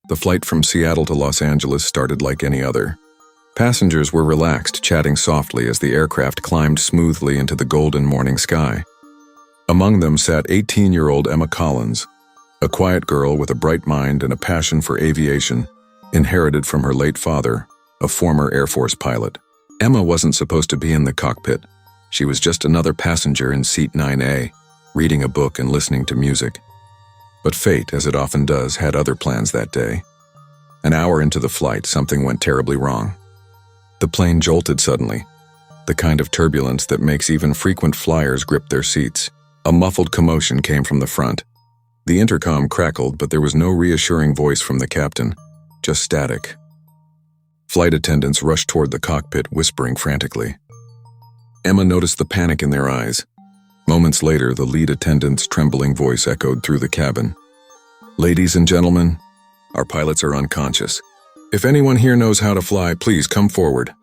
The flight from Seattle to Los Angeles started like any other. Passengers were relaxed, chatting softly as the aircraft climbed smoothly into the golden morning sky. Among them sat 18-year-old Emma Collins, a quiet girl with a bright mind and a passion for aviation, inherited from her late father, a former Air Force pilot. Emma wasn't supposed to be in the cockpit. She was just another passenger in seat 9A, reading a book and listening to music. But fate, as it often does, had other plans that day. An hour into the flight, something went terribly wrong. The plane jolted suddenly, the kind of turbulence that makes even frequent flyers grip their seats. A muffled commotion came from the front. The intercom crackled, but there was no reassuring voice from the captain, just static. Flight attendants rushed toward the cockpit, whispering frantically. Emma noticed the panic in their eyes. Moments later, the lead attendant's trembling voice echoed through the cabin. "Ladies and gentlemen, our pilots are unconscious. If anyone here knows how to fly, please come forward."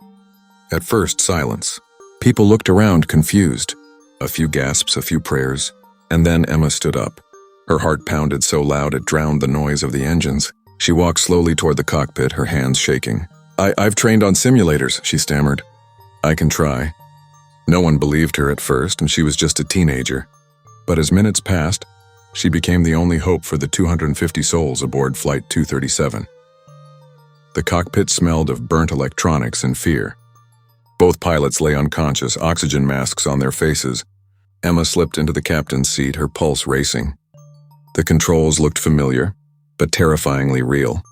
At first, silence. People looked around, confused. A few gasps, a few prayers, and then Emma stood up. Her heart pounded so loud it drowned the noise of the engines. She walked slowly toward the cockpit, her hands shaking. I've trained on simulators," she stammered. "I can try." No one believed her at first, and she was just a teenager. But as minutes passed, she became the only hope for the 250 souls aboard Flight 237. The cockpit smelled of burnt electronics and fear. Both pilots lay unconscious, oxygen masks on their faces. Emma slipped into the captain's seat, her pulse racing. The controls looked familiar, but terrifyingly real.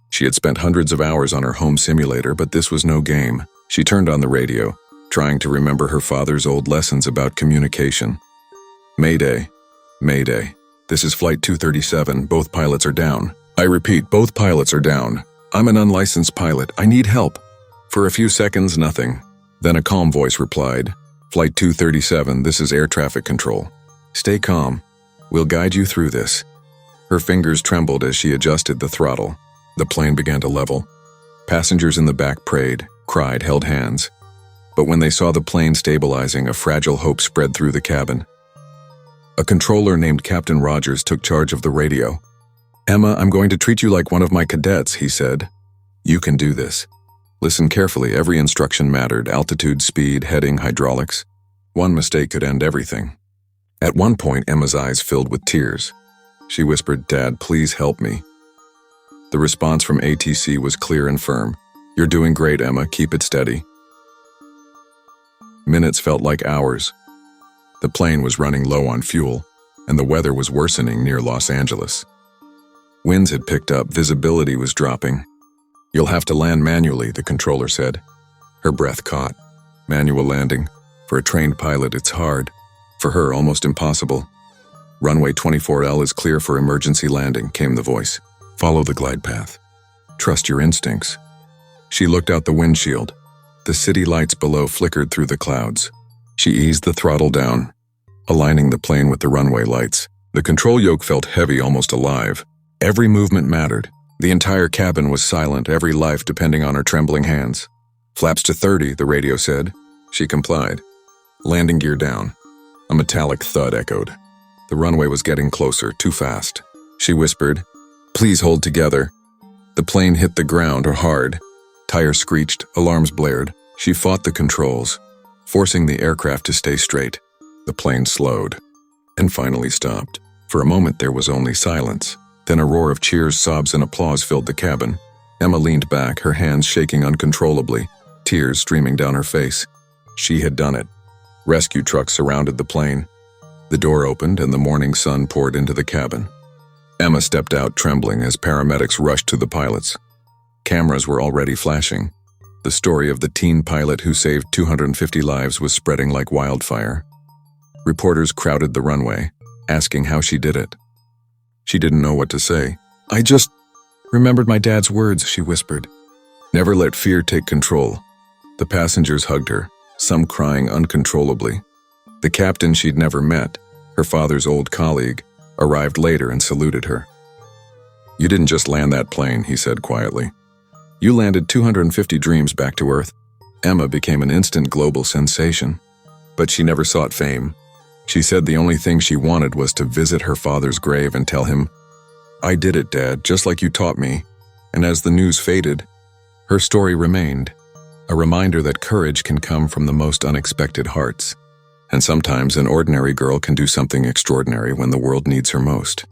She had spent hundreds of hours on her home simulator, but this was no game. She turned on the radio, trying to remember her father's old lessons about communication. "Mayday. Mayday. This is Flight 237. Both pilots are down. I repeat, both pilots are down. I'm an unlicensed pilot. I need help." For a few seconds, nothing. Then a calm voice replied, "Flight 237, this is air traffic control. Stay calm. We'll guide you through this." Her fingers trembled as she adjusted the throttle. The plane began to level. Passengers in the back prayed, cried, held hands. But when they saw the plane stabilizing, a fragile hope spread through the cabin. A controller named Captain Rogers took charge of the radio. "Emma, I'm going to treat you like one of my cadets," he said. "You can do this. Listen carefully, every instruction mattered: altitude, speed, heading, hydraulics. One mistake could end everything." At one point, Emma's eyes filled with tears. She whispered, "Dad, please help me." The response from ATC was clear and firm. "You're doing great, Emma. Keep it steady." Minutes felt like hours. The plane was running low on fuel, and the weather was worsening near Los Angeles. Winds had picked up, visibility was dropping. "You'll have to land manually," the controller said. Her breath caught. Manual landing. For a trained pilot, it's hard. For her, almost impossible. "Runway 24L is clear for emergency landing," came the voice. "Follow the glide path. Trust your instincts." She looked out the windshield. The city lights below flickered through the clouds. She eased the throttle down, aligning the plane with the runway lights. The control yoke felt heavy, almost alive. Every movement mattered. The entire cabin was silent, every life depending on her trembling hands. "Flaps to 30, the radio said. She complied. "Landing gear down." A metallic thud echoed. The runway was getting closer, too fast. She whispered, "Please hold together." The plane hit the ground hard. Tires screeched, alarms blared. She fought the controls, forcing the aircraft to stay straight. The plane slowed, and finally stopped. For a moment there was only silence. Then a roar of cheers, sobs, and applause filled the cabin. Emma leaned back, her hands shaking uncontrollably, tears streaming down her face. She had done it. Rescue trucks surrounded the plane. The door opened and the morning sun poured into the cabin. Emma stepped out trembling as paramedics rushed to the pilots. Cameras were already flashing. The story of the teen pilot who saved 250 lives was spreading like wildfire. Reporters crowded the runway, asking how she did it. She didn't know what to say. "I just remembered my dad's words," she whispered. "Never let fear take control." The passengers hugged her, some crying uncontrollably. The captain she'd never met, her father's old colleague, arrived later and saluted her. "You didn't just land that plane," he said quietly. "You landed 250 dreams back to Earth." Emma became an instant global sensation. But she never sought fame. She said the only thing she wanted was to visit her father's grave and tell him, "I did it, Dad, just like you taught me." And as the news faded, her story remained, a reminder that courage can come from the most unexpected hearts. And sometimes an ordinary girl can do something extraordinary when the world needs her most.